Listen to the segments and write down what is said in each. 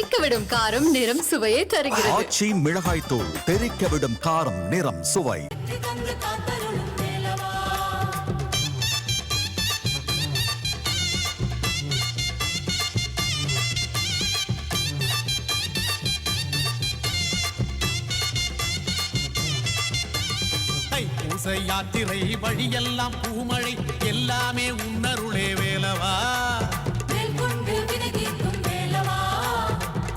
தெறிக்கவிடும் காரம் நிறம் சுவையை தருகிறது. ஆச்சி மிளகாய் தூள் தெறிக்கவிடும் காரம் நிறம் சுவை. தைப்பூச யாத்திரை வழியெல்லாம் பூமழை எல்லாமே உன்னருளே வேலவா.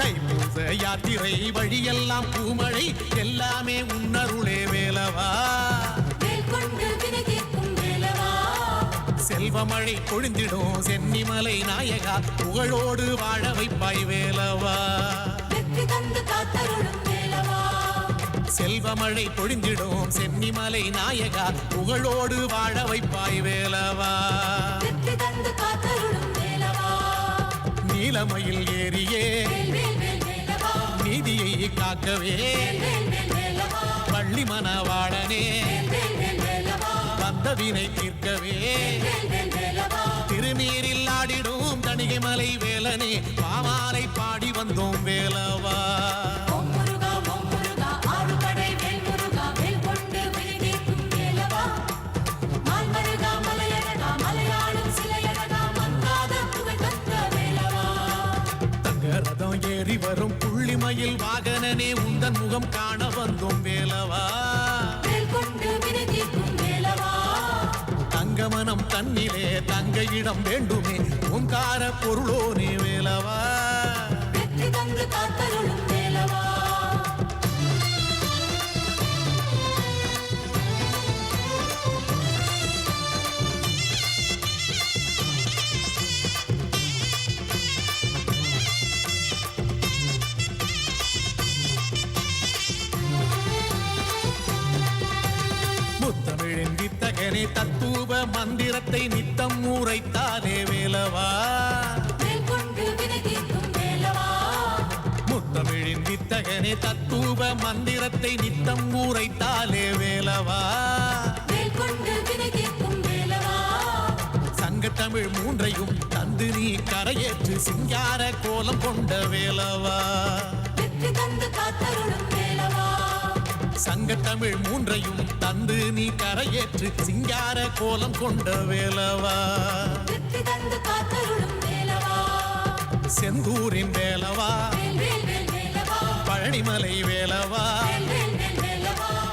தைப்பூச யாத்திரை வழியெல்லாம் பூமழை எல்லாமே உன்னருளே வேலவா. செல்வமழை பொழிந்திடும் சென்னிமலை நாயகா புகழோடு வாழ வைப்பாய் வேலவா. செல்வமழை பொழிந்திடும் சென்னிமலை நாயகா புகழோடு வாழ வைப்பாய் வேலவா. நீலமயில் ஏறியே நீதியை காக்கவே பள்ளி மணவாளனே வந்தவினை தீர்க்கவே திருநீரில் ஆடிடும் தணிகை மலை வேலனே பாமாலை பாடி வந்தோம் வேலவா. ரதம் ஏறி வரும் புள்ளிமயில் வாகனனே உந்தன் முகம் காண வந்தோம் வேலவா. தங்கமனம் தன்னிலே தங்க இடம் வேண்டுமே ஓங்கார பொருளோனே வேலவா. முத்தமிழின் வித்தகனே தத்துவ மந்திரத்தை நித்தம் உரைத்தாலே வேலவா. முத்தமிழின் வித்தகனே தத்துவ மந்திரத்தை நித்தம் உரைத்தாலே வேலவா. சங்கத்தமிழ் மூன்றையும் தந்து நீ கரையேற்று சிங்கார கோலம் கொண்ட வேலவா. சங்கத்தமிழ் மூன்றையும் தந்து நீ கரையேற்று சிங்கார கோலம் கொண்ட வேலவா. செந்தூரின் வேலவா பழனிமலை வேலவா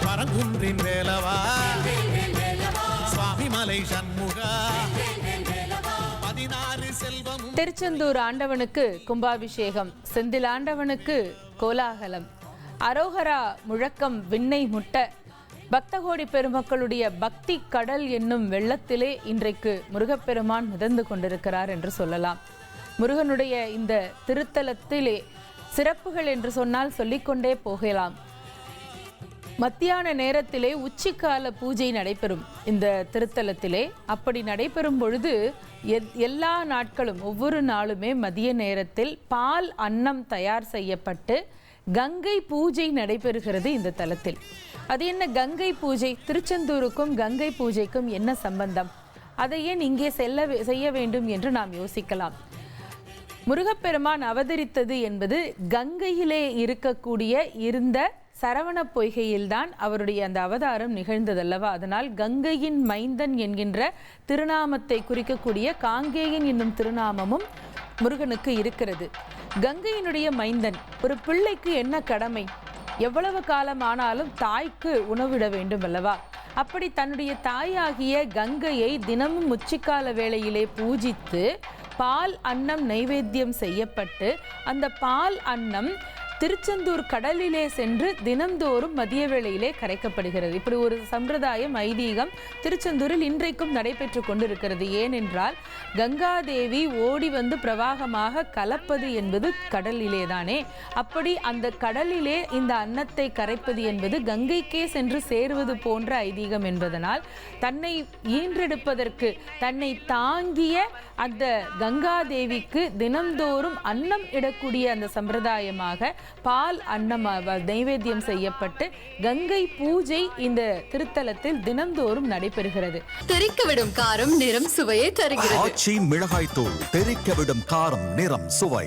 பரங்குன்றின் வேலவா சுவாமிமலை சண்முகா 16 செல்வமும். திருச்செந்தூர் ஆண்டவனுக்கு கும்பாபிஷேகம், செந்தில் ஆண்டவனுக்கு கோலாகலம், அரோகரா முழக்கம் விண்ணை முட்ட, பக்தகோடி பெருமக்களுடைய பக்தி கடல் என்னும் வெள்ளத்திலே இன்றைக்கு முருகப்பெருமான் மிதந்து கொண்டிருக்கிறார் என்று சொல்லலாம். முருகனுடைய இந்த திருத்தலத்திலே சிறப்புகள் என்று சொன்னால் சொல்லிக்கொண்டே போகலாம். மத்தியான நேரத்திலே உச்சிக்கால பூஜை நடைபெறும் இந்த திருத்தலத்திலே. அப்படி நடைபெறும் பொழுது எல்லா நாட்களும் ஒவ்வொரு நாளுமே மதிய நேரத்தில் பால் அன்னம் தயார் செய்யப்பட்டு கங்கை பூஜை நடைபெறுகிறது இந்த தலத்தில். அது என்ன கங்கை பூஜை? திருச்செந்தூருக்கும் கங்கை பூஜைக்கும் என்ன சம்பந்தம்? அதை ஏன் இங்கே செய்ய வேண்டும் என்று நாம் யோசிக்கலாம். முருகப்பெருமான் அவதரித்தது என்பது கங்கையிலே இருந்த சரவண பொய்கையில்தான் அவருடைய அந்த அவதாரம் நிகழ்ந்ததல்லவா. அதனால் கங்கையின் மைந்தன் என்கின்ற திருநாமத்தை குறிக்கக்கூடிய காங்கேயன் என்னும் திருநாமமும் முருகனுக்கு இருக்கிறது. கங்கையினுடைய மைந்தன் ஒரு பிள்ளைக்கு என்ன கடமை? எவ்வளவு காலம் ஆனாலும் தாய்க்கு உணவிட வேண்டும் அல்லவா. அப்படி தன்னுடைய தாயாகிய கங்கையை தினமும் உச்சிக்கால வேளையிலே பூஜித்து பால் அன்னம் நைவேத்தியம் செய்யப்பட்டு அந்த பால் அன்னம் திருச்செந்தூர் கடலிலே சென்று தினந்தோறும் மதிய வேளையிலே கரைக்கப்படுகிறது. இப்படி ஒரு சம்பிரதாயம் ஐதீகம் திருச்செந்தூரில் இன்றைக்கும் நடைபெற்று கொண்டிருக்கிறது. ஏனென்றால் கங்காதேவி ஓடி வந்து பிரவாகமாக கலப்பது என்பது கடலிலே தானே. அப்படி அந்த கடலிலே இந்த அன்னத்தை கரைப்பது என்பது கங்கைக்கே சென்று சேருவது போன்ற ஐதீகம் என்பதனால் தன்னை ஈன்றெடுப்பதற்கு தன்னை தாங்கிய அந்த கங்காதேவிக்கு தினந்தோறும் அன்னம் இடக்கூடிய அந்த சம்பிரதாயமாக பால் அன்னம் நைவேத்தியம் செய்யப்பட்டு கங்கை பூஜை இந்த திருத்தலத்தில் தினந்தோறும் நடைபெறுகிறது. தெறிக்கவிடும் காரம் நிறம் சுவையை தருகிறது. ஆச்சி மிளகாய் தூள் தெறிக்கவிடும் காரம் நிறம் சுவை.